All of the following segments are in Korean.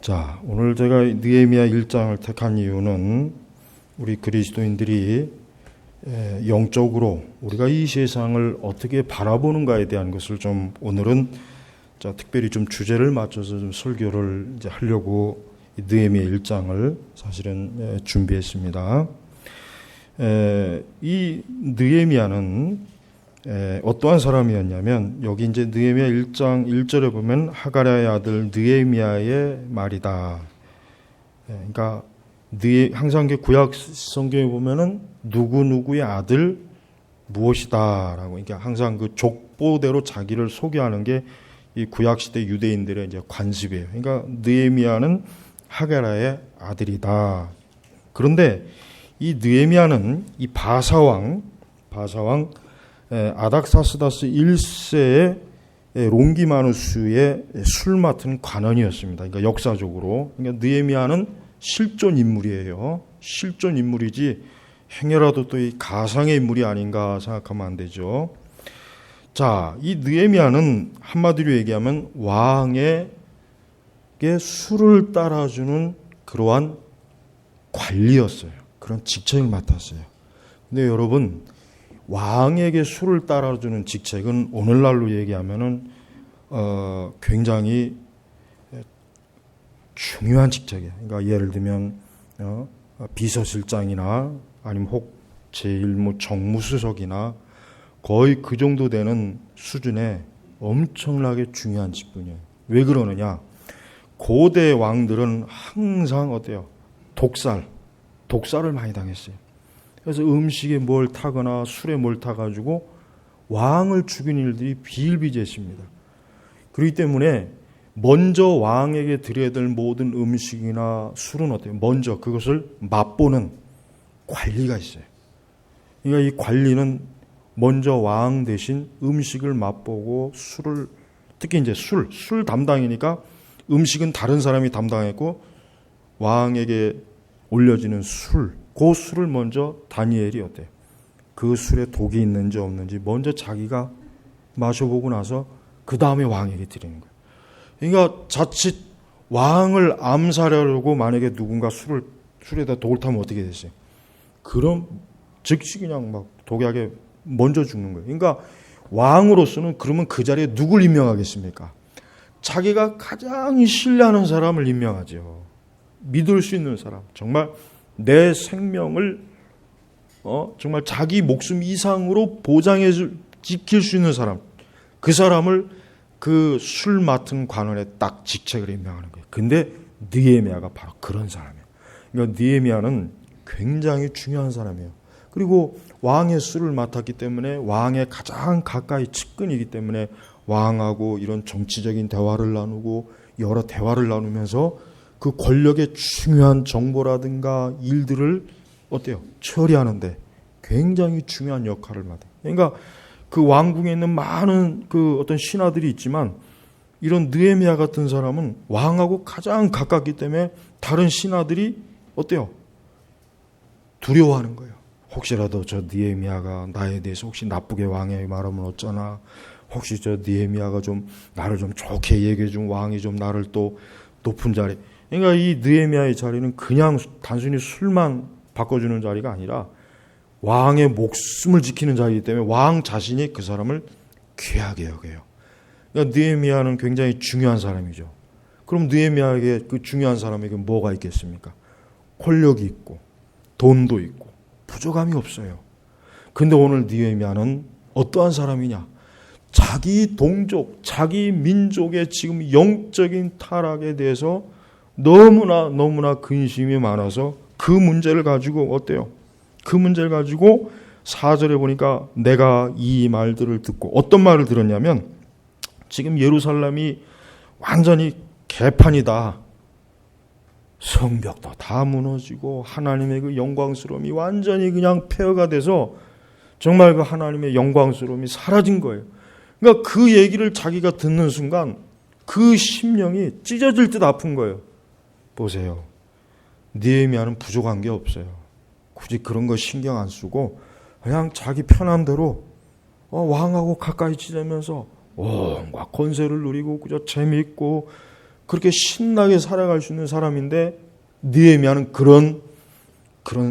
자, 오늘 제가 느헤미야 1장을 택한 이유는 우리 그리스도인들이 영적으로 우리가 이 세상을 어떻게 바라보는가에 대한 것을 좀 오늘은 특별히 좀 주제를 맞춰서 좀 설교를 이제 하려고 느헤미야 1장을 사실은 준비했습니다. 이 느헤미야는 어떠한 사람이었냐면, 여기 이제 느헤미야 1장 1절에 보면 하가랴의 아들 느헤미야의 말이다. 그러니까 항상 구약 성경에 보면은 누구누구의 아들 무엇이다라고, 그러니까 항상 그 족보대로 자기를 소개하는 게 이 구약 시대 유대인들의 이제 관습이에요. 그러니까 느헤미야는 하가랴의 아들이다. 그런데 이 느헤미야는 이 바사왕 아닥사스다스 1세의 롱기마누스의 술 맡은 관원이었습니다. 그러니까 역사적으로. 그러니까 느헤미야는 실존 인물이에요. 실존 인물이지 행여라도 또 이 가상의 인물이 아닌가 생각하면 안 되죠. 자, 이 느헤미야는 한마디로 얘기하면 왕에게 술을 따라주는 그러한 관리였어요. 그런 직책을 맡았어요. 근데 여러분, 왕에게 술을 따라주는 직책은 오늘날로 얘기하면은 굉장히 중요한 직책이에요. 그러니까 예를 들면 비서실장이나 아니면 혹 제1무 정무수석이나 거의 그 정도 되는 수준의 엄청나게 중요한 직분이에요. 왜 그러느냐? 고대 왕들은 항상 어때요? 독살을 많이 당했어요. 그래서 음식에 뭘 타거나 술에 뭘 타가지고 왕을 죽인 일들이 비일비재했습니다. 그렇기 때문에 먼저 왕에게 드려야 될 모든 음식이나 술은 어때요? 먼저 그것을 맛보는 관리가 있어요. 그러니까 이 관리는 먼저 왕 대신 음식을 맛보고 술을, 특히 이제 술 담당이니까 음식은 다른 사람이 담당했고 왕에게 올려지는 그 술을 먼저 다니엘이 어때요? 그 술에 독이 있는지 없는지 먼저 자기가 마셔보고 나서 그 다음에 왕에게 드리는 거예요. 그러니까 자칫 왕을 암살하려고 만약에 누군가 술에다 독을 타면 어떻게 되세요? 그럼 즉시 그냥 막 독약에 먼저 죽는 거예요. 그러니까 왕으로서는 그러면 그 자리에 누굴 임명하겠습니까? 자기가 가장 신뢰하는 사람을 임명하죠. 믿을 수 있는 사람, 정말 내 생명을 정말 자기 목숨 이상으로 보장해 지킬 수 있는 사람, 그 사람을 그 술 맡은 관원에 딱 직책을 임명하는 거예요. 근데 느헤미야가 바로 그런 사람이에요. 그러니까 느헤미야는 굉장히 중요한 사람이에요. 그리고 왕의 술을 맡았기 때문에 왕의 가장 가까이 측근이기 때문에 왕하고 이런 정치적인 대화를 나누고 여러 대화를 나누면서 그 권력의 중요한 정보라든가 일들을 어때요? 처리하는데 굉장히 중요한 역할을 맡아요. 그러니까 그 왕궁에 있는 많은 그 어떤 신하들이 있지만 이런 느헤미야 같은 사람은 왕하고 가장 가깝기 때문에 다른 신하들이 어때요? 두려워하는 거예요. 혹시라도 저 느헤미야가 나에 대해서 혹시 나쁘게 왕에게 말하면 어쩌나, 혹시 저 느헤미야가 좀 나를 좀 좋게 얘기해 준 왕이 좀 나를 또 높은 자리. 그러니까 이 느헤미야의 자리는 그냥 단순히 술만 바꿔주는 자리가 아니라 왕의 목숨을 지키는 자리이기 때문에 왕 자신이 그 사람을 귀하게 여겨요. 그러니까 느헤미야는 굉장히 중요한 사람이죠. 그럼 느헤미야에게 그 중요한 사람에게 뭐가 있겠습니까? 권력이 있고 돈도 있고 부족함이 없어요. 근데 오늘 느헤미야는 어떠한 사람이냐? 자기 동족, 자기 민족의 지금 영적인 타락에 대해서 너무나 근심이 많아서 그 문제를 가지고 어때요? 그 문제를 가지고 4절에 보니까 내가 이 말들을 듣고, 어떤 말을 들었냐면 지금 예루살렘이 완전히 개판이다. 성벽도 다 무너지고 하나님의 그 영광스러움이 완전히 그냥 폐허가 돼서 정말 그 하나님의 영광스러움이 사라진 거예요. 그러니까 그 얘기를 자기가 듣는 순간 그 심령이 찢어질 듯 아픈 거예요. 보세요. 느헤미야는 부족한 게 없어요. 굳이 그런 거 신경 안 쓰고 그냥 자기 편한 대로 왕하고 가까이 지내면서 온갖 권세를 누리고 그저 재미있고 그렇게 신나게 살아갈 수 있는 사람인데 느헤미야는 그런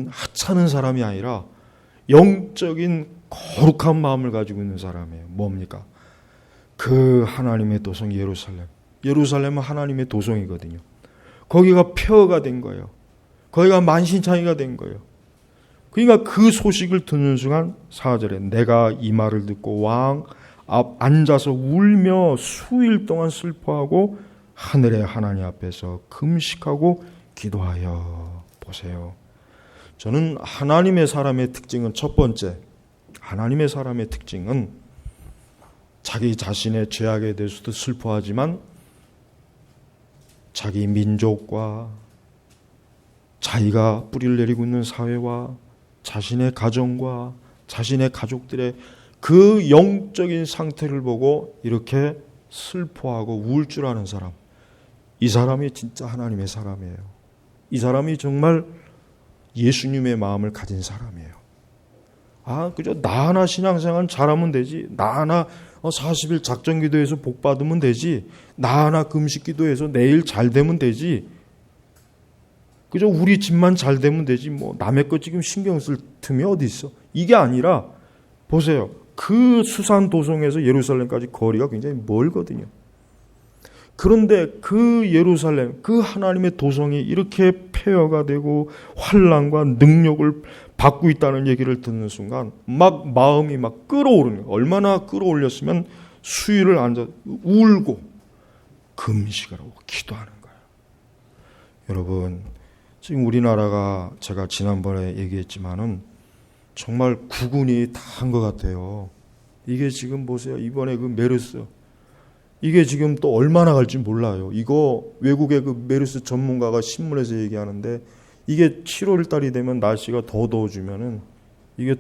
하찮은 사람이 아니라 영적인 거룩한 마음을 가지고 있는 사람이에요. 뭡니까? 그 하나님의 도성 예루살렘. 예루살렘은 하나님의 도성이거든요. 거기가 폐허가 된 거예요. 거기가 만신창이가 된 거예요. 그러니까 그 소식을 듣는 순간 4절에 내가 이 말을 듣고 왕 앞 앉아서 울며 수일 동안 슬퍼하고 하늘의 하나님 앞에서 금식하고 기도하여. 보세요. 저는 하나님의 사람의 특징은 첫 번째, 하나님의 사람의 특징은 자기 자신의 죄악에 대해서도 슬퍼하지만 자기 민족과 자기가 뿌리를 내리고 있는 사회와 자신의 가정과 자신의 가족들의 그 영적인 상태를 보고 이렇게 슬퍼하고 우울 줄 아는 사람, 이 사람이 진짜 하나님의 사람이에요. 이 사람이 정말 예수님의 마음을 가진 사람이에요. 그저 나 하나 신앙생활 잘하면 되지, 나 하나 40일 작정기도해서 복 받으면 되지, 나 하나 금식기도해서 내일 잘 되면 되지, 그저 우리 집만 잘 되면 되지, 뭐 남의 것 지금 신경 쓸 틈이 어디 있어. 이게 아니라 보세요. 그 수산 도성에서 예루살렘까지 거리가 굉장히 멀거든요. 그런데 그 예루살렘, 그 하나님의 도성이 이렇게 폐허가 되고 환난과 능력을 받고 있다는 얘기를 듣는 순간 막 마음이 막 끌어오르는 거예요. 얼마나 끌어올렸으면 수위를 앉아 울고 금식을 하고 기도하는 거예요. 여러분, 지금 우리나라가 제가 지난번에 얘기했지만은 정말 구군이 다 한 것 같아요. 이게 지금 보세요. 이번에 그 메르스, 이게 지금 또 얼마나 갈지 몰라요. 이거 외국의 그 메르스 전문가가 신문에서 얘기하는데 이게 7월 달이 되면 날씨가 더 더워지면은 이게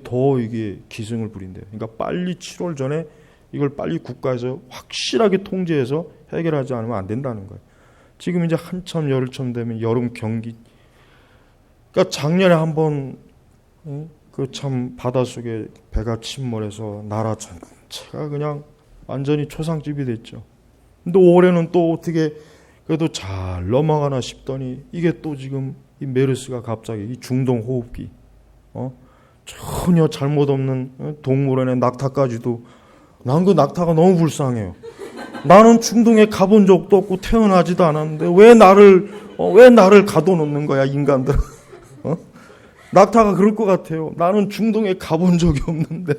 기승을 부린대요. 그러니까 빨리 7월 전에 이걸 빨리 국가에서 확실하게 통제해서 해결하지 않으면 안 된다는 거예요. 지금 이제 한참 여름쯤 되면 여름 경기. 그러니까 작년에 한번 그 참 바닷속에 배가 침몰해서 나라 전체가 그냥 완전히 초상집이 됐죠. 근데 올해는 또 어떻게 그래도 잘 넘어가나 싶더니 이게 또 지금 이 메르스가 갑자기 이 중동 호흡기, 전혀 잘못 없는 동물원의 낙타까지도, 난 그 낙타가 너무 불쌍해요. 나는 중동에 가본 적도 없고 태어나지도 않았는데 왜 나를 가둬놓는 거야, 인간들. 낙타가 그럴 것 같아요. 나는 중동에 가본 적이 없는데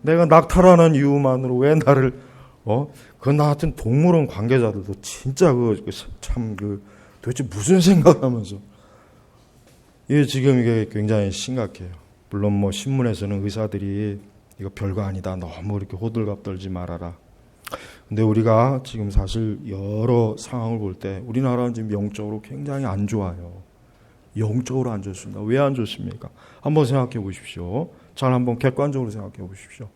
내가 낙타라는 이유만으로 왜 나를 나 같은 동물원 관계자들도 진짜 도대체 무슨 생각하면서 이게 지금 이게 굉장히 심각해요. 물론 뭐 신문에서는 의사들이 이거 별거 아니다, 너무 이렇게 호들갑 떨지 말아라. 근데 우리가 지금 사실 여러 상황을 볼 때 우리나라는 지금 영적으로 굉장히 안 좋아요. 영적으로 안 좋습니다. 왜 안 좋습니까? 한번 생각해 보십시오. 잘 한번 객관적으로 생각해 보십시오.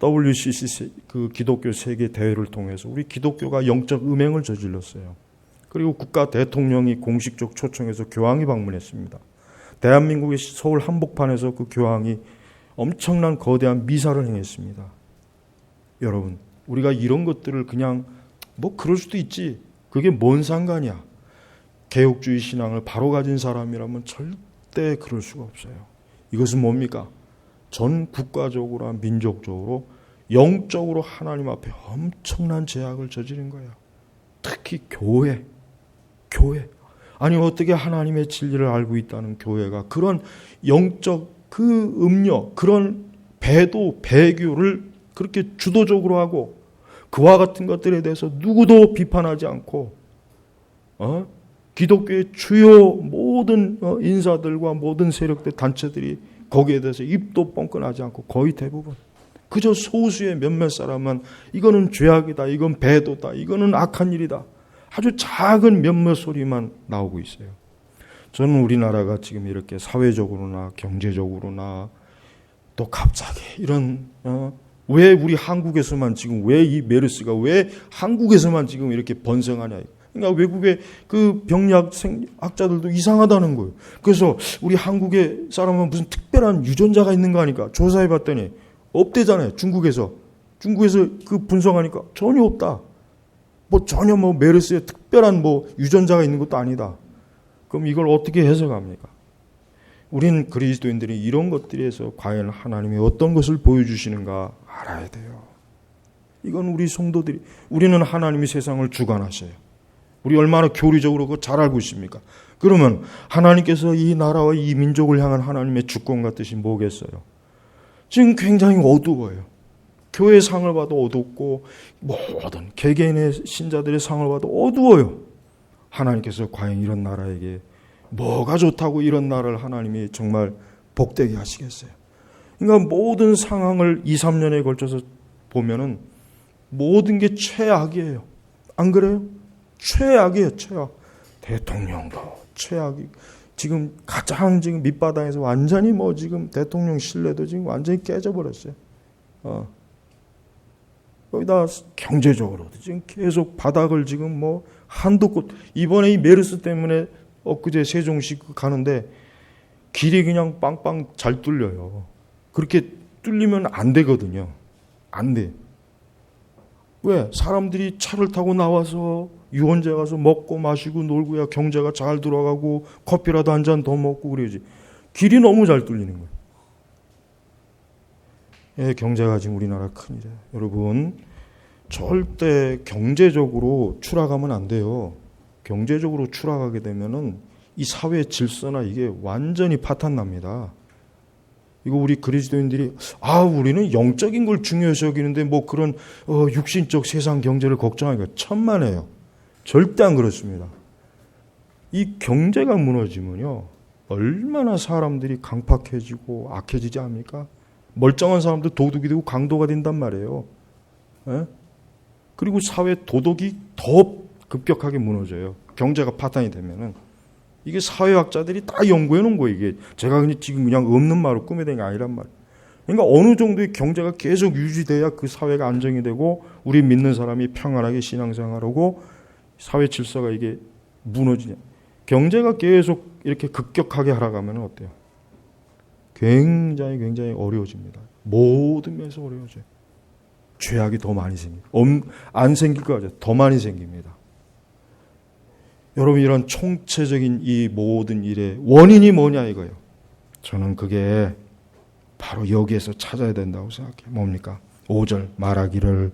WCC 그 기독교 세계 대회를 통해서 우리 기독교가 영적 음행을 저질렀어요. 그리고 국가 대통령이 공식적 초청해서 교황이 방문했습니다. 대한민국의 서울 한복판에서 그 교황이 엄청난 거대한 미사를 행했습니다. 여러분, 우리가 이런 것들을 그냥 그럴 수도 있지, 그게 뭔 상관이야, 개혁주의 신앙을 바로 가진 사람이라면 절대 그럴 수가 없어요. 이것은 뭡니까? 전 국가적으로, 민족적으로, 영적으로 하나님 앞에 엄청난 죄악을 저지른 거예요. 특히 교회. 아니 어떻게 하나님의 진리를 알고 있다는 교회가 그런 영적 그 음료, 그런 배도, 배교를 그렇게 주도적으로 하고 그와 같은 것들에 대해서 누구도 비판하지 않고 기독교의 주요 모든 인사들과 모든 세력들, 단체들이 거기에 대해서 입도 뻥끗하지 않고 거의 대부분 그저 소수의 몇몇 사람만 이거는 죄악이다, 이건 배도다, 이거는 악한 일이다, 아주 작은 몇몇 소리만 나오고 있어요. 저는 우리나라가 지금 이렇게 사회적으로나 경제적으로나 또 갑자기 이런 왜 우리 한국에서만 지금 왜 이 메르스가 왜 한국에서만 지금 이렇게 번성하냐. 그러니까 외국의 그 병리학자들도 이상하다는 거예요. 그래서 우리 한국의 사람은 무슨 특별한 유전자가 있는 거 아니까 조사해 봤더니 없대잖아요. 중국에서 그 분석하니까 전혀 없다. 뭐 전혀 뭐 메르스에 특별한 뭐 유전자가 있는 것도 아니다. 그럼 이걸 어떻게 해석합니까? 우리는 그리스도인들이 이런 것들에서 과연 하나님이 어떤 것을 보여주시는가 알아야 돼요. 이건 우리 성도들이, 우리는 하나님이 세상을 주관하셔요. 우리 얼마나 교리적으로 그거 잘 알고 있습니까? 그러면 하나님께서 이 나라와 이 민족을 향한 하나님의 주권과 뜻이 뭐겠어요? 지금 굉장히 어두워요. 교회의 상을 봐도 어둡고 모든 개개인의 신자들의 상을 봐도 어두워요. 하나님께서 과연 이런 나라에게 뭐가 좋다고 이런 나라를 하나님이 정말 복되게 하시겠어요? 그러니까 모든 상황을 2, 3년에 걸쳐서 보면은 모든 게 최악이에요. 안 그래요? 최악이에요, 최악. 대통령도 최악이. 지금 가장 지금 밑바닥에서 완전히 뭐 지금 대통령 신뢰도 지금 완전히 깨져버렸어요. 거기다 경제적으로도 지금 계속 바닥을 지금 뭐 한도 끝. 이번에 이 메르스 때문에 엊그제 세종시 가는데 길이 그냥 빵빵 잘 뚫려요. 그렇게 뚫리면 안 되거든요. 안 돼. 왜? 사람들이 차를 타고 나와서 유원재 가서 먹고 마시고 놀고야 경제가 잘 돌아가고 커피라도 한 잔 더 먹고 그래야지. 길이 너무 잘 뚫리는 거예요. 예, 경제가 지금 우리나라 큰일이에요. 여러분, 절대 경제적으로 추락하면 안 돼요. 경제적으로 추락하게 되면은 이 사회 질서나 이게 완전히 파탄납니다. 이거 우리 그리스도인들이 우리는 영적인 걸 중요시 여기는데 뭐 그런 육신적 세상 경제를 걱정하기가 천만에요. 절대 안 그렇습니다. 이 경제가 무너지면요 얼마나 사람들이 강팍해지고 악해지지 않습니까? 멀쩡한 사람도 도둑이 되고 강도가 된단 말이에요. 예? 그리고 사회 도덕이 더 급격하게 무너져요. 경제가 파탄이 되면은. 이게 사회학자들이 다 연구해 놓은 거예요. 이게 제가 지금 그냥 없는 말로 꾸며낸 게 아니란 말이에요. 그러니까 어느 정도의 경제가 계속 유지돼야 그 사회가 안정이 되고 우리 믿는 사람이 평안하게 신앙생활하고 사회 질서가 이게 무너지냐. 경제가 계속 이렇게 급격하게 하락하면 어때요? 굉장히 어려워집니다. 모든 면에서 어려워져요. 죄악이 더 많이 생깁니다. 안 생길 거 같아요. 더 많이 생깁니다. 여러분, 이런 총체적인 이 모든 일의 원인이 뭐냐 이거예요. 저는 그게 바로 여기에서 찾아야 된다고 생각해요. 뭡니까? 5절 말하기를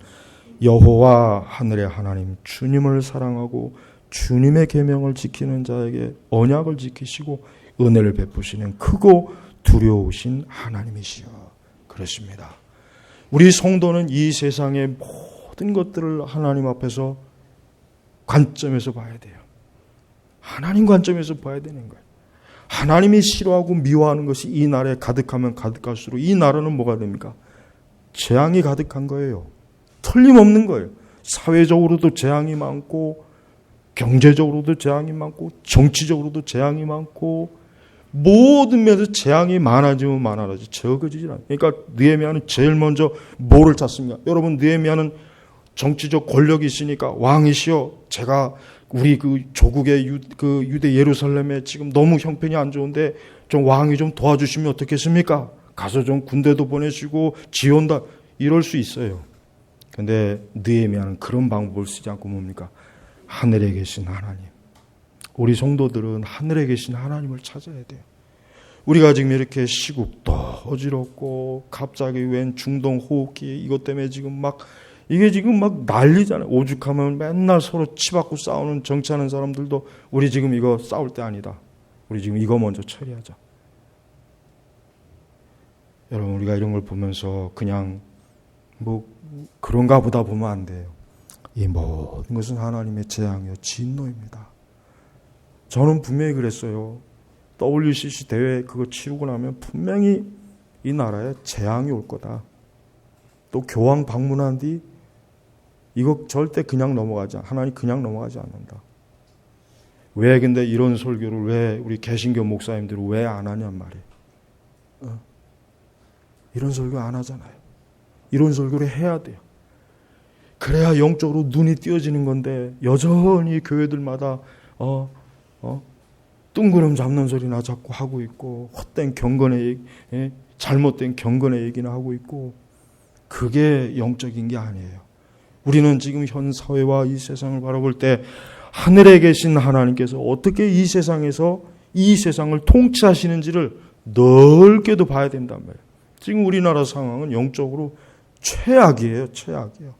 여호와 하늘의 하나님 주님을 사랑하고 주님의 계명을 지키는 자에게 언약을 지키시고 은혜를 베푸시는 크고 두려우신 하나님이시여. 그렇습니다. 우리 성도는 이 세상의 모든 것들을 하나님 앞에서 관점에서 봐야 돼요. 하나님 관점에서 봐야 되는 거예요. 하나님이 싫어하고 미워하는 것이 이 나라에 가득하면 가득할수록 이 나라는 뭐가 됩니까? 재앙이 가득한 거예요. 틀림없는 거예요. 사회적으로도 재앙이 많고 경제적으로도 재앙이 많고 정치적으로도 재앙이 많고 모든 면에서 재앙이 많아지면 많아지 적어지질 않아요. 그러니까 느헤미야는 제일 먼저 뭐를 찾습니까? 여러분, 느헤미야는 정치적 권력이 있으니까 왕이시여, 제가 우리 그 조국의 유대 예루살렘에 지금 너무 형편이 안 좋은데 좀 왕이 좀 도와주시면 어떻겠습니까? 가서 좀 군대도 보내시고 지원다 이럴 수 있어요. 근데 느헤미야는 그런 방법을 쓰지 않고 뭡니까? 하늘에 계신 하나님. 우리 성도들은 하늘에 계신 하나님을 찾아야 돼요. 우리가 지금 이렇게 시국도 어지럽고 갑자기 웬 중동 호흡기 이것 때문에 지금 막 이게 지금 막 난리잖아요. 오죽하면 맨날 서로 치받고 싸우는 정치하는 사람들도 우리 지금 이거 싸울 때 아니다. 우리 지금 이거 먼저 처리하자. 여러분, 우리가 이런 걸 보면서 그냥 뭐 그런가 보다 보면 안 돼요. 이 모든 것은 하나님의 재앙이요 진노입니다. 저는 분명히 그랬어요. WCC 대회 그거 치르고 나면 분명히 이 나라에 재앙이 올 거다. 또 교황 방문한 뒤 이거 절대 그냥 넘어가지 하나님 그냥 넘어가지 않는다. 왜 근데 이런 설교를 왜 우리 개신교 목사님들은 왜 안 하냔 말이에요. 이런 설교 안 하잖아요. 이런 설교를 해야 돼요. 그래야 영적으로 눈이 띄어지는 건데 여전히 교회들마다 뜬구름 잡는 소리나 자꾸 하고 있고 헛된 경건의 잘못된 경건의 얘기나 하고 있고 그게 영적인 게 아니에요. 우리는 지금 현 사회와 이 세상을 바라볼 때 하늘에 계신 하나님께서 어떻게 이 세상에서 이 세상을 통치하시는지를 넓게도 봐야 된단 말이에요. 지금 우리나라 상황은 영적으로 최악이에요. 최악이에요.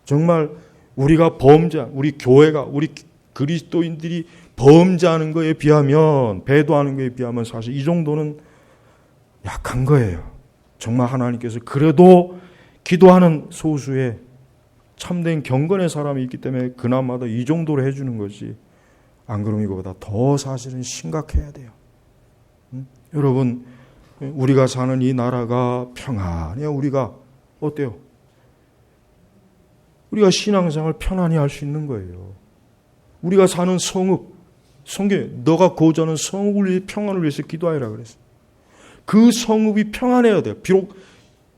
정말 우리가 우리 교회가, 우리 그리스도인들이 범죄하는 거에 비하면, 배도하는 거에 비하면 사실 이 정도는 약한 거예요. 정말 하나님께서 그래도 기도하는 소수의 참된 경건의 사람이 있기 때문에 그나마도 이 정도로 해주는 거지. 안 그러면 이거보다 더 사실은 심각해야 돼요. 여러분, 우리가 사는 이 나라가 평안해요. 우리가 어때요? 우리가 신앙생활 편안히 할 수 있는 거예요. 우리가 사는 성읍, 성경에 너가 거주하는 성읍을 위해 평안을 위해서 기도하라 그랬어요. 그 성읍이 평안해야 돼요. 비록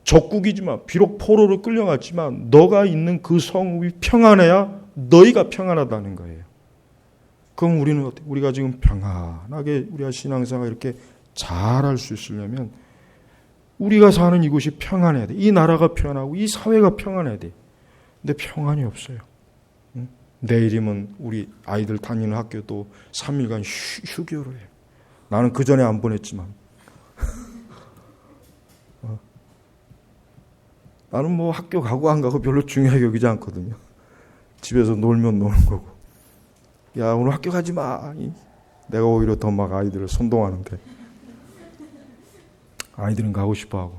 적국이지만, 비록 포로로 끌려갔지만 너가 있는 그 성읍이 평안해야 너희가 평안하다는 거예요. 그럼 우리는 어때? 우리가 지금 평안하게 우리가 신앙생활 이렇게 잘할 수 있으려면 우리가 사는 이곳이 평안해야 돼. 이 나라가 평안하고 이 사회가 평안해야 돼. 근데 평안이 없어요. 내일이면 우리 아이들 다니는 학교도 3일간 휴교를 해요. 나는 그 전에 안 보냈지만 나는 뭐 학교 가고 안 가고 별로 중요하게 여기지 않거든요. 집에서 놀면 노는 거고. 야, 오늘 학교 가지 마. 내가 오히려 더 막 아이들을 선동하는데 아이들은 가고 싶어하고.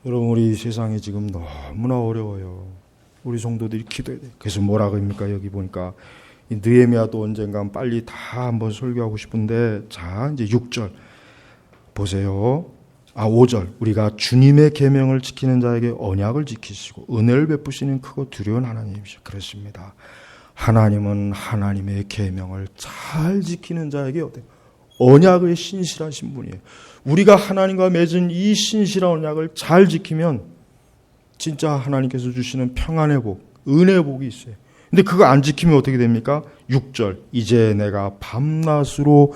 여러분, 우리 세상이 지금 너무나 어려워요. 우리 성도들이 기도해야 돼요. 그래서 뭐라고 합니까? 여기 보니까 느헤미야도 언젠간 빨리 다 한번 설교하고 싶은데, 자 이제 6절 보세요. 5절 우리가 주님의 계명을 지키는 자에게 언약을 지키시고 은혜를 베푸시는 크고 두려운 하나님이시죠. 그렇습니다. 하나님은 하나님의 계명을 잘 지키는 자에게 언약의 신실하신 분이에요. 우리가 하나님과 맺은 이 신실한 언약을 잘 지키면 진짜 하나님께서 주시는 평안의 복, 은혜의 복이 있어요. 근데 그거 안 지키면 어떻게 됩니까? 6절 이제 내가 밤낮으로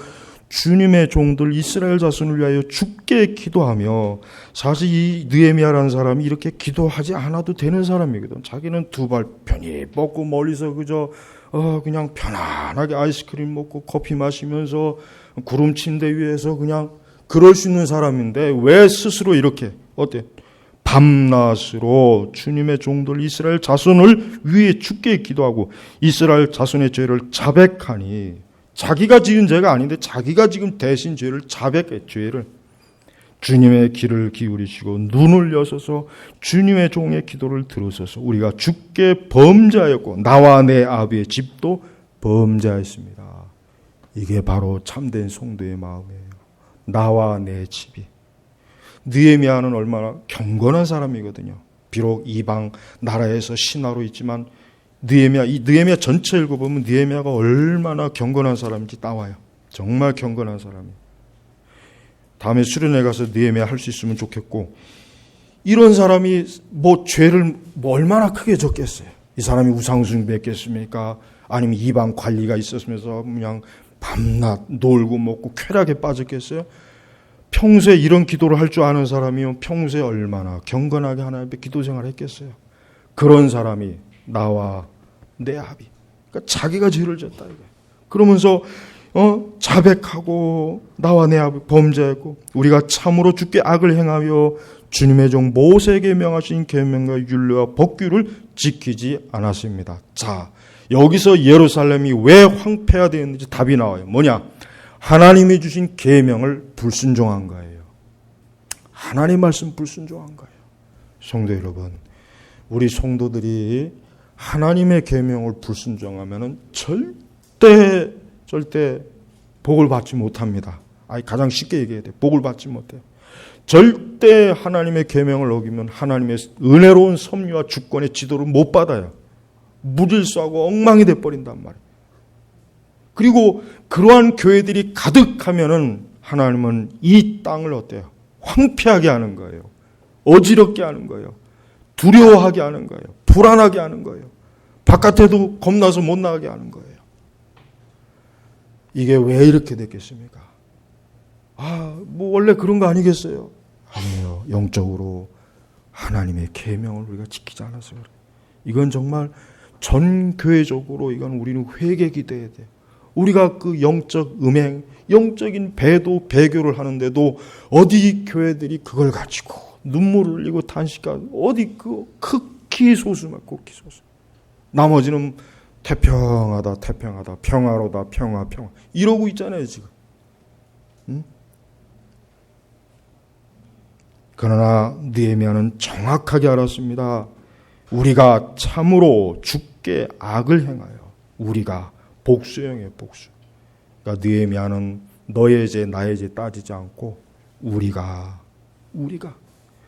주님의 종들 이스라엘 자손을 위하여 주께 기도하며, 사실 이 느헤미야라는 사람이 이렇게 기도하지 않아도 되는 사람이거든. 자기는 두 발 편히 뻗고 멀리서 그냥 편안하게 아이스크림 먹고 커피 마시면서 구름 침대 위에서 그냥 그럴 수 있는 사람인데 왜 스스로 이렇게 밤낮으로 주님의 종들 이스라엘 자손을 위해 주께 기도하고 이스라엘 자손의 죄를 자백하니, 자기가 지은 죄가 아닌데 자기가 지금 대신 죄를 자백해. 죄를 주님의 귀를 기울이시고 눈을 여셔서 주님의 종의 기도를 들으소서. 우리가 주께 범죄하였고 나와 내 아비의 집도 범죄하였습니다. 이게 바로 참된 성도의 마음이에요. 나와 내 집이. 느헤미야는 얼마나 경건한 사람이거든요. 비록 이방 나라에서 신하로 있지만 이 느헤미야 전체 읽어보면 느헤미야가 얼마나 경건한 사람인지 나와요. 정말 경건한 사람이에요. 다음에 수련회 가서 느헤미야 할 수 있으면 좋겠고, 이런 사람이 죄를 얼마나 크게 졌겠어요. 이 사람이 우상숭배했겠습니까? 아니면 이방 관리가 있었으면서 그냥 밤낮 놀고 먹고 쾌락에 빠졌겠어요? 평소에 이런 기도를 할 줄 아는 사람이면 평소에 얼마나 경건하게 하나님 앞에 기도 생활을 했겠어요. 그런 사람이 나와 내 아비, 그러니까 자기가 죄를 졌다 이거예요. 그러면서 자백하고 나와 내 아비 범죄했고 우리가 참으로 주께 악을 행하여 주님의 종 모세에게 명하신 계명과 율례와 법규를 지키지 않았습니다. 자, 여기서 예루살렘이 왜 황폐화 되었는지 답이 나와요. 뭐냐? 하나님이 주신 계명을 불순종한 거예요. 하나님 말씀 불순종한 거예요. 성도 여러분, 우리 성도들이 하나님의 계명을 불순종하면은 절대 복을 받지 못합니다. 가장 쉽게 얘기해야 돼요. 복을 받지 못해요. 절대 하나님의 계명을 어기면 하나님의 은혜로운 섭리와 주권의 지도를 못 받아요. 무질서하고 엉망이 돼버린단 말이에요. 그리고 그러한 교회들이 가득하면은 하나님은 이 땅을 황폐하게 하는 거예요. 어지럽게 하는 거예요. 두려워하게 하는 거예요. 불안하게 하는 거예요. 바깥에도 겁나서 못 나가게 하는 거예요. 이게 왜 이렇게 됐겠습니까? 원래 그런 거 아니겠어요? 아니에요. 영적으로 하나님의 계명을 우리가 지키지 않아서 그래요. 이건 정말 전 교회적으로 이건 우리는 회개 기도해야 돼요. 우리가 그 영적 음행, 영적인 배도 배교를 하는데도 어디 교회들이 그걸 가지고 눈물을 흘리고 탄식하고 어디 그 극히 소수만 극히 소수. 나머지는 태평하다 태평하다 평화로다 평화 이러고 있잖아요 지금. 응? 그러나 느헤미야는 정확하게 알았습니다. 우리가 참으로 주께 악을 행하여 우리가 복수형이에요 복수. 그러니까 느헤미야는 너의 죄 나의 죄 따지지 않고 우리가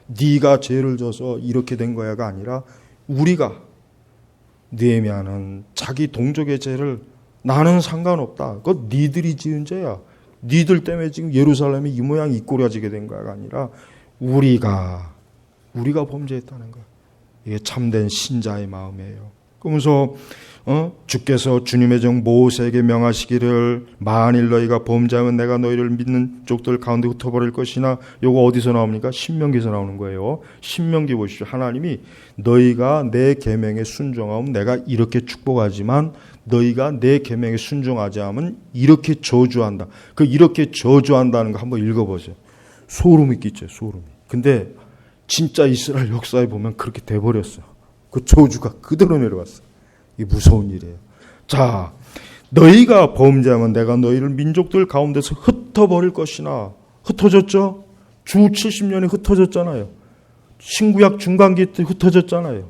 네가 죄를 져서 이렇게 된 거야가 아니라 우리가 느헤미야는 자기 동족의 죄를 나는 상관없다. 그건 니들이 지은 죄야. 니들 때문에 지금 예루살렘이 이 모양 이 꼴이지게 된 거야가 아니라 우리가 범죄했다는 거야. 이게 참된 신자의 마음이에요. 그러면서 주께서 주님의 종 모세에게 명하시기를 만일 너희가 범죄하면 내가 너희를 믿는 족들 가운데 흩어버릴 것이나 요거 어디서 나옵니까? 신명기에서 나오는 거예요. 신명기 보십시오. 하나님이 너희가 내 계명에 순종하면 내가 이렇게 축복하지만 너희가 내 계명에 순종하지 않으면 이렇게 저주한다. 그 이렇게 저주한다는 거 한번 읽어보세요. 소름이 끼죠. 소름이. 근데 진짜 이스라엘 역사에 보면 그렇게 돼버렸어. 그 저주가 그대로 내려왔어. 이게 무서운 일이에요. 자, 너희가 범죄하면 내가 너희를 민족들 가운데서 흩어버릴 것이나 흩어졌죠? 주 70년에 흩어졌잖아요. 신구약 중간기 때 흩어졌잖아요.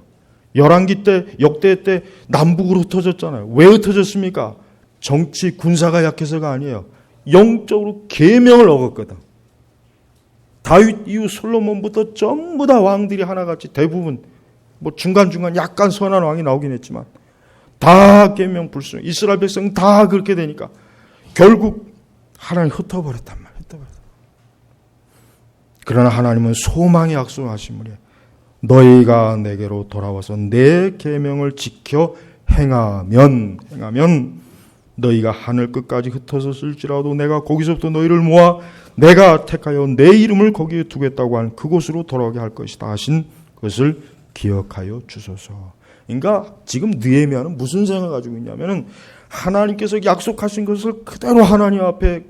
열왕기 때 역대 때 남북으로 흩어졌잖아요. 왜 흩어졌습니까? 정치 군사가 약해서가 아니에요. 영적으로 계명을 어겼거든. 다윗 이후 솔로몬부터 전부 다 왕들이 하나같이 대부분 뭐 중간중간 약간 선한 왕이 나오긴 했지만 다 계명 불순. 이스라엘 백성 다 그렇게 되니까 결국 하나님 흩어버렸단 말이에요. 흩어버렸다. 그러나 하나님은 소망의 약속하신 분이에요. 너희가 내게로 돌아와서 내 계명을 지켜 행하면 너희가 하늘 끝까지 흩어졌을지라도 내가 거기서부터 너희를 모아 내가 택하여 내 이름을 거기에 두겠다고 한 그곳으로 돌아오게 할 것이다 하신 것을 기억하여 주소서. 그러니까 지금 느헤미야는 무슨 생각을 가지고 있냐면은 하나님께서 약속하신 것을 그대로 하나님 앞에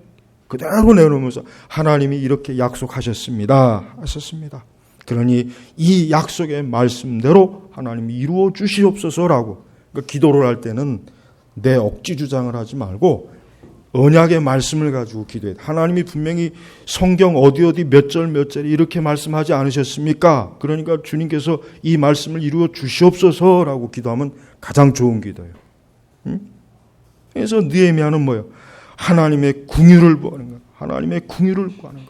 그대로 내놓으면서 하나님이 이렇게 약속하셨습니다. 하셨습니다. 그러니 이 약속의 말씀대로 하나님이 이루어 주시옵소서라고. 그러니까 기도를 할 때는 내 억지 주장을 하지 말고 언약의 말씀을 가지고 기도해. 하나님이 분명히 성경 어디 몇 절 몇 절에 이렇게 말씀하지 않으셨습니까? 그러니까 주님께서 이 말씀을 이루어 주시옵소서라고 기도하면 가장 좋은 기도예요. 응? 그래서 느헤미야는 뭐예요? 하나님의 궁유를 구하는 거예요. 하나님의 궁유를 구하는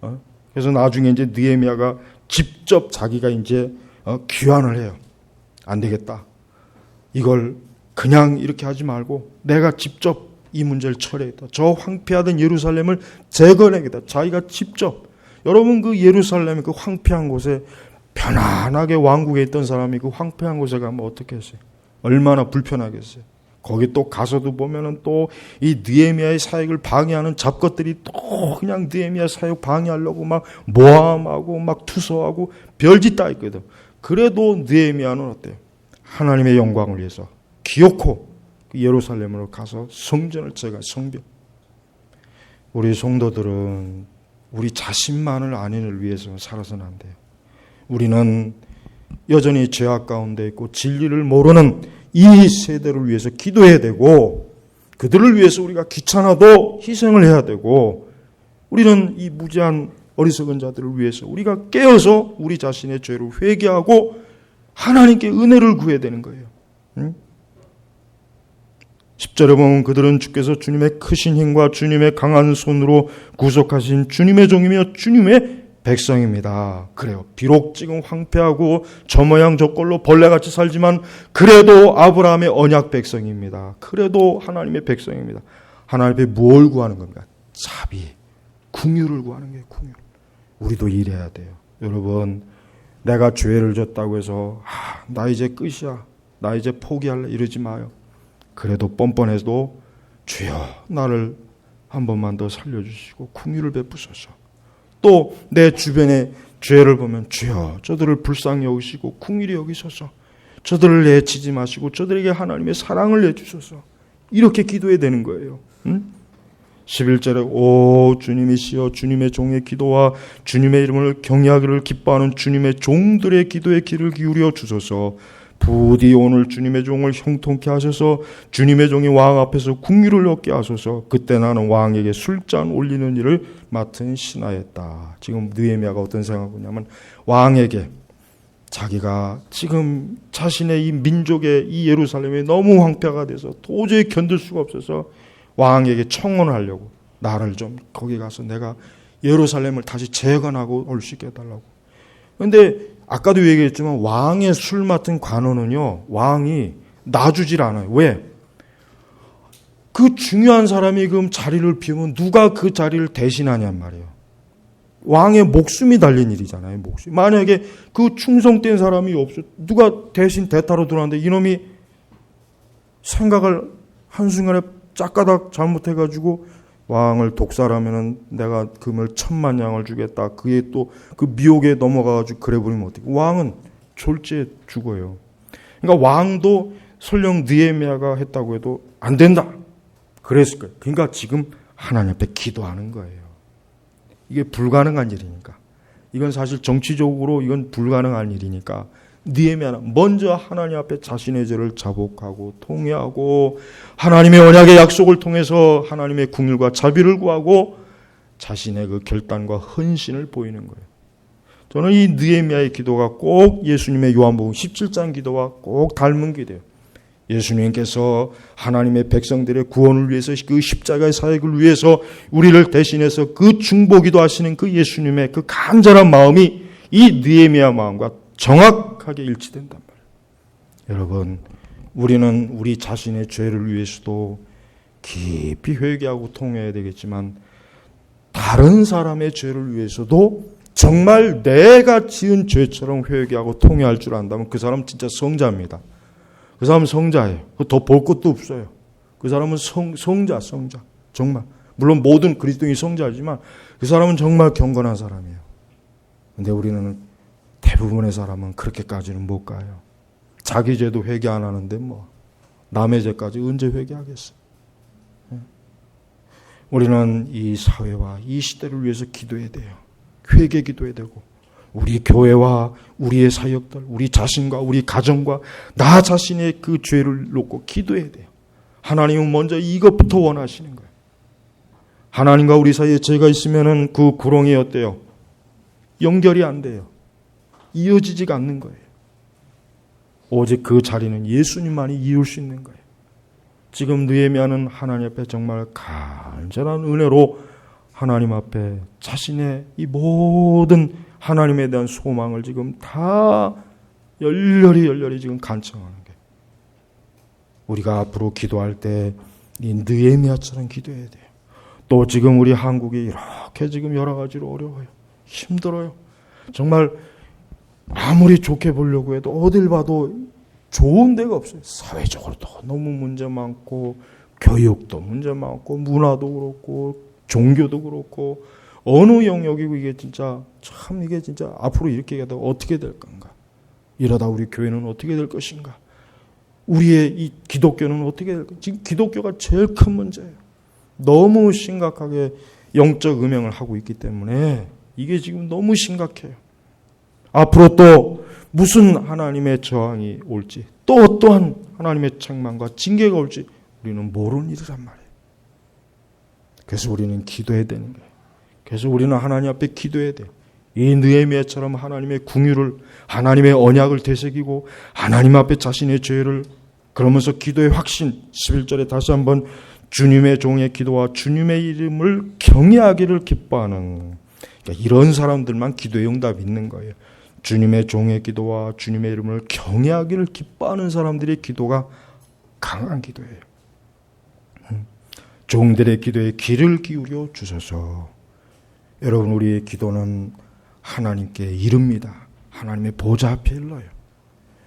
거예요. 그래서 나중에 이제 느헤미야가 직접 자기가 이제 귀환을 해요. 안 되겠다. 이걸 그냥 이렇게 하지 말고 내가 직접 이 문제를 처리했다. 저 황폐하던 예루살렘을 재건하겠다. 자기가 직접. 여러분 그 예루살렘 그 황폐한 곳에 편안하게 왕국에 있던 사람이 그 황폐한 곳에 가면 어떻게 했어요? 얼마나 불편하겠어요. 거기 또 가서도 보면은 또 이 느헤미야의 사역을 방해하는 잡것들이 또 그냥 느헤미야 사역 방해하려고 막 모함하고 막 투서하고 별짓 다 있거든. 그래도 느헤미야는 어때요? 하나님의 영광을 위해서 기어코 예루살렘으로 가서 성전을 성벽. 우리 성도들은 우리 자신만을 안위를 위해서 살아서는 안 돼요. 우리는 여전히 죄악 가운데 있고 진리를 모르는 이 세대를 위해서 기도해야 되고 그들을 위해서 우리가 귀찮아도 희생을 해야 되고 우리는 이 무지한 어리석은 자들을 위해서 우리가 깨어서 우리 자신의 죄를 회개하고 하나님께 은혜를 구해야 되는 거예요. 응? 10절에 보면 그들은 주께서 주님의 크신 힘과 주님의 강한 손으로 구속하신 주님의 종이며 주님의 백성입니다. 그래요. 비록 지금 황폐하고 저 모양 저 꼴로 벌레같이 살지만 그래도 아브라함의 언약 백성입니다. 그래도 하나님의 백성입니다. 하나님 앞에 뭘 구하는 겁니까? 자비, 궁유를 구하는 거예요. 궁유. 우리도 이래야 돼요. 여러분 내가 죄를 졌다고 해서 나 이제 끝이야. 나 이제 포기할래 이러지 마요. 그래도 뻔뻔해도 주여 나를 한 번만 더 살려주시고 긍휼을 베푸소서. 또 내 주변에 죄를 보면 주여 저들을 불쌍히 여기시고 긍휼히 여기소서. 저들을 내치지 마시고 저들에게 하나님의 사랑을 내주셔서 이렇게 기도해야 되는 거예요. 11절에 오 주님이시여 주님의 종의 기도와 주님의 이름을 경외하기를 기뻐하는 주님의 종들의 기도에 귀를 기울여 주소서. 부디 오늘 주님의 종을 형통케 하셔서 주님의 종이 왕 앞에서 궁유를 얻게 하소서. 그때 나는 왕에게 술잔 올리는 일을 맡은 신하였다. 지금 느헤미야가 어떤 생각을 하냐면 왕에게 자기가 지금 자신의 이 민족의 이 예루살렘이 너무 황폐가 돼서 도저히 견딜 수가 없어서 왕에게 청혼을 하려고 나를 좀 거기 가서 내가 예루살렘을 다시 재건하고 올 수 있게 해달라고. 그런데 아까도 얘기했지만 왕의 술 맡은 관원은요 왕이 놔주질 않아요. 왜? 그 중요한 사람이 그럼 자리를 비우면 누가 그 자리를 대신하냔 말이에요. 왕의 목숨이 달린 일이잖아요. 목숨. 만약에 그 충성된 사람이 없어 누가 대신 대타로 들어왔는데 이놈이 생각을 한순간에 짝가닥 잘못해가지고 왕을 독살하면은 내가 금을 10,000만 양을 주겠다. 그게 또 그 미혹에 넘어가가지고 그래 버리면 어떻게? 왕은 졸지에 죽어요. 그러니까 왕도 설령 느헤미야가 했다고 해도 안 된다. 그랬을 거예요. 그러니까 지금 하나님 앞에 기도하는 거예요. 이게 불가능한 일이니까. 이건 사실 정치적으로 이건 불가능한 일이니까 느헤미야는 먼저 하나님 앞에 자신의 죄를 자복하고 통회하고 하나님의 언약의 약속을 통해서 하나님의 긍휼과 자비를 구하고 자신의 그 결단과 헌신을 보이는 거예요. 저는 이 느헤미야의 기도가 꼭 예수님의 요한복음 17장 기도와 꼭 닮은 기도예요. 예수님께서 하나님의 백성들의 구원을 위해서 그 십자가의 사역을 위해서 우리를 대신해서 그 중보기도 하시는 그 예수님의 그 간절한 마음이 이 느헤미야 마음과 정확하게 일치된단 말이에요. 여러분, 우리는 우리 자신의 죄를 위해서도 깊이 회개하고 통회해야 되겠지만 다른 사람의 죄를 위해서도 정말 내가 지은 죄처럼 회개하고 통회할 줄 안다면 그 사람은 진짜 성자입니다. 그 사람은 성자예요. 더 볼 것도 없어요. 그 사람은 성자. 정말. 물론 모든 그리스도인이 성자이지만 그 사람은 정말 경건한 사람이에요. 근데 우리는 대부분의 사람은 그렇게까지는 못 가요. 자기 죄도 회개 안 하는데 뭐 남의 죄까지 언제 회개하겠어요? 우리는 이 사회와 이 시대를 위해서 기도해야 돼요. 회개 기도해야 되고 우리 교회와 우리의 사역들, 우리 자신과 우리 가정과 나 자신의 그 죄를 놓고 기도해야 돼요. 하나님은 먼저 이것부터 원하시는 거예요. 하나님과 우리 사이에 죄가 있으면은 그 구렁이 어때요? 연결이 안 돼요. 이어지지가 않는 거예요. 오직 그 자리는 예수님만이 이룰 수 있는 거예요. 지금 느헤미야는 하나님 앞에 정말 간절한 은혜로 하나님 앞에 자신의 이 모든 하나님에 대한 소망을 지금 다 열렬히 지금 간청하는 거예요. 우리가 앞으로 기도할 때 이 느헤미야처럼 기도해야 돼요. 또 지금 우리 한국이 이렇게 지금 여러 가지로 어려워요. 힘들어요. 정말 아무리 좋게 보려고 해도 어딜 봐도 좋은 데가 없어요. 사회적으로도 너무 문제 많고 교육도 문제 많고 문화도 그렇고 종교도 그렇고 어느 영역이고 이게 진짜 참 이게 진짜 앞으로 이렇게 가다 어떻게 될 건가? 이러다 우리 교회는 어떻게 될 것인가? 우리의 이 기독교는 어떻게 될 건가? 지금 기독교가 제일 큰 문제예요. 너무 심각하게 영적 음행을 하고 있기 때문에 이게 지금 너무 심각해요. 앞으로 또 무슨 하나님의 저항이 올지 또 어떠한 하나님의 책망과 징계가 올지 우리는 모르는 일이란 말이에요. 그래서 우리는 기도해야 되는 거예요. 그래서 우리는 하나님 앞에 기도해야 돼요. 이 느헤미야처럼 하나님의 궁유를 하나님의 언약을 되새기고 하나님 앞에 자신의 죄를 그러면서 기도의 확신 11절에 다시 한번 주님의 종의 기도와 주님의 이름을 경외하기를 기뻐하는 그러니까 이런 사람들만 기도의 응답이 있는 거예요. 주님의 종의 기도와 주님의 이름을 경외하기를 기뻐하는 사람들의 기도가 강한 기도예요. 종들의 기도에 귀를 기울여 주셔서 여러분 우리의 기도는 하나님께 이릅니다. 하나님의 보좌 앞에 일러요.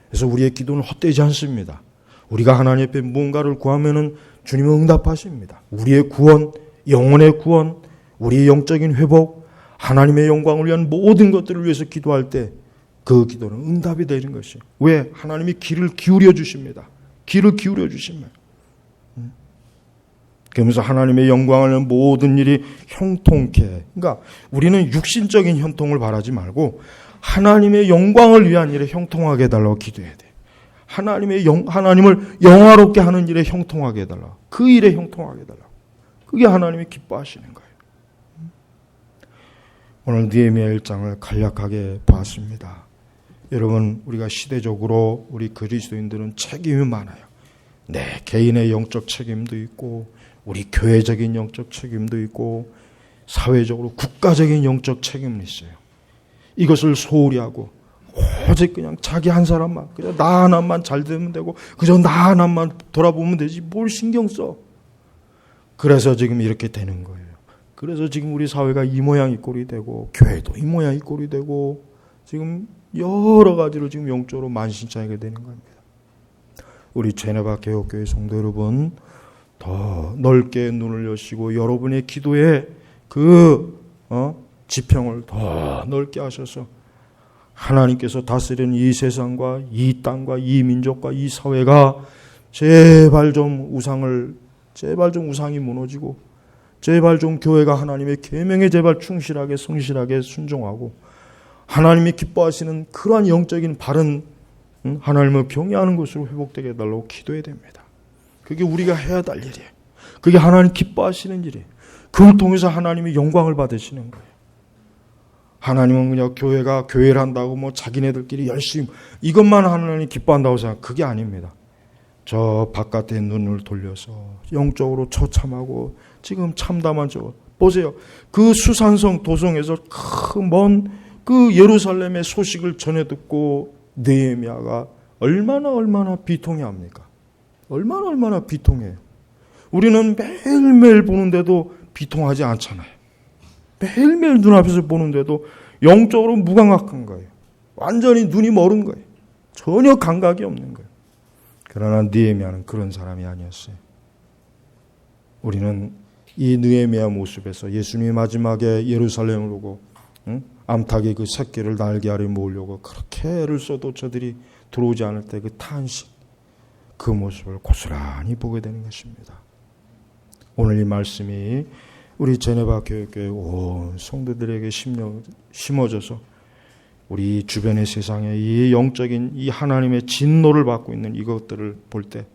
그래서 우리의 기도는 헛되지 않습니다. 우리가 하나님 앞에 무언가를 구하면은 주님은 응답하십니다. 우리의 구원, 영혼의 구원, 우리의 영적인 회복, 하나님의 영광을 위한 모든 것들을 위해서 기도할 때 그 기도는 응답이 되는 것이에요. 왜? 하나님이 귀를 기울여 주십니다. 귀를 기울여 주시면. 그러면서 하나님의 영광을 모든 일이 형통케. 그러니까 우리는 육신적인 형통을 바라지 말고 하나님의 영광을 위한 일에 형통하게 해달라고 기도해야 돼. 하나님을 영화롭게 하는 일에 형통하게 해달라고. 그 일에 형통하게 해달라고. 그게 하나님이 기뻐하시는 거예요. 오늘 느헤미야 1장을 간략하게 봤습니다. 여러분, 우리가 시대적으로 우리 그리스도인들은 책임이 많아요. 네, 개인의 영적 책임도 있고 우리 교회적인 영적 책임도 있고 사회적으로 국가적인 영적 책임이 있어요. 이것을 소홀히 하고 오직 그냥 자기 한 사람만, 그냥 나 하나만 잘 되면 되고 그저 나 하나만 돌아보면 되지 뭘 신경 써. 그래서 지금 이렇게 되는 거예요. 그래서 지금 우리 사회가 이 모양 이 꼴이 되고 교회도 이 모양 이 꼴이 되고 지금 여러 가지로 지금 영적으로 만신창이가 되는 겁니다. 우리 제네바 개혁교회 성도 여러분, 더 넓게 눈을 여시고 여러분의 기도에 지평을 더 넓게 하셔서 하나님께서 다스리는 이 세상과 이 땅과 이 민족과 이 사회가 제발 좀 우상이 무너지고 제발 좀 교회가 하나님의 계명에 제발 충실하게 성실하게 순종하고 하나님이 기뻐하시는 그러한 영적인 바른 하나님을 경외하는 것으로 회복되게 해달라고 기도해야 됩니다. 그게 우리가 해야 할 일이에요. 그게 하나님 기뻐하시는 일이에요. 그걸 통해서 하나님이 영광을 받으시는 거예요. 하나님은 그냥 교회가 교회를 한다고 뭐 자기네들끼리 열심히 이것만 하나님 기뻐한다고 생각, 그게 아닙니다. 저 바깥에 눈을 돌려서 영적으로 처참하고 지금 참담한 저 보세요. 그 수산성 도성에서 먼 그 예루살렘의 소식을 전해 듣고 느헤미야가 얼마나 비통해합니까? 얼마나 비통해요. 우리는 매일매일 보는데도 비통하지 않잖아요. 매일매일 눈앞에서 보는데도 영적으로 무감각한 거예요. 완전히 눈이 멀은 거예요. 전혀 감각이 없는 거예요. 그러나 느헤미야는 그런 사람이 아니었어요. 우리는 이 느헤미야 모습에서 예수님이 마지막에 예루살렘을 오고 암탉이 그 새끼를 날개 아래 모으려고 그렇게 애를 써도 저들이 들어오지 않을 때 그 탄식, 그 모습을 고스란히 보게 되는 것입니다. 오늘 이 말씀이 우리 제네바 교회교회 온 성도들에게 심어져서 우리 주변의 세상에 이 영적인 이 하나님의 진노를 받고 있는 이것들을 볼 때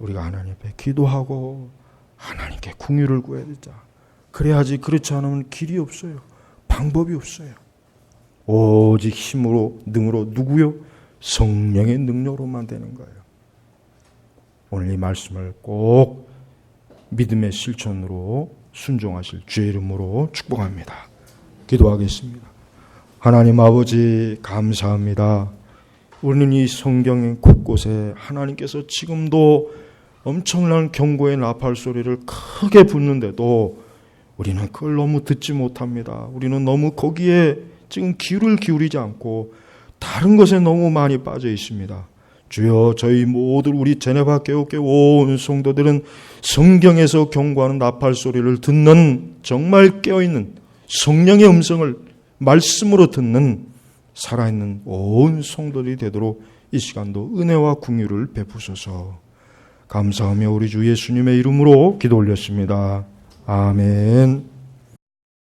우리가 하나님 앞에 기도하고 하나님께 궁유를 구해야 되자. 그래야지. 그렇지 않으면 길이 없어요. 방법이 없어요. 오직 힘으로 능으로 누구요? 성령의 능력으로만 되는 거예요. 오늘 이 말씀을 꼭 믿음의 실천으로 순종하실 주의 이름으로 축복합니다. 기도하겠습니다. 하나님 아버지 감사합니다. 우리는 이 성경의 곳곳에 하나님께서 지금도 엄청난 경고의 나팔 소리를 크게 붓는데도 우리는 그걸 너무 듣지 못합니다. 우리는 너무 거기에 지금 귀를 기울이지 않고 다른 것에 너무 많이 빠져 있습니다. 주여, 저희 모두 우리 제네바 개혁교회 온 성도들은 성경에서 경고하는 나팔 소리를 듣는 정말 깨어있는 성령의 음성을 말씀으로 듣는 살아있는 온 성도들이 되도록 이 시간도 은혜와 긍휼을 베푸소서. 감사하며 우리 주 예수님의 이름으로 기도 올렸습니다. 아멘.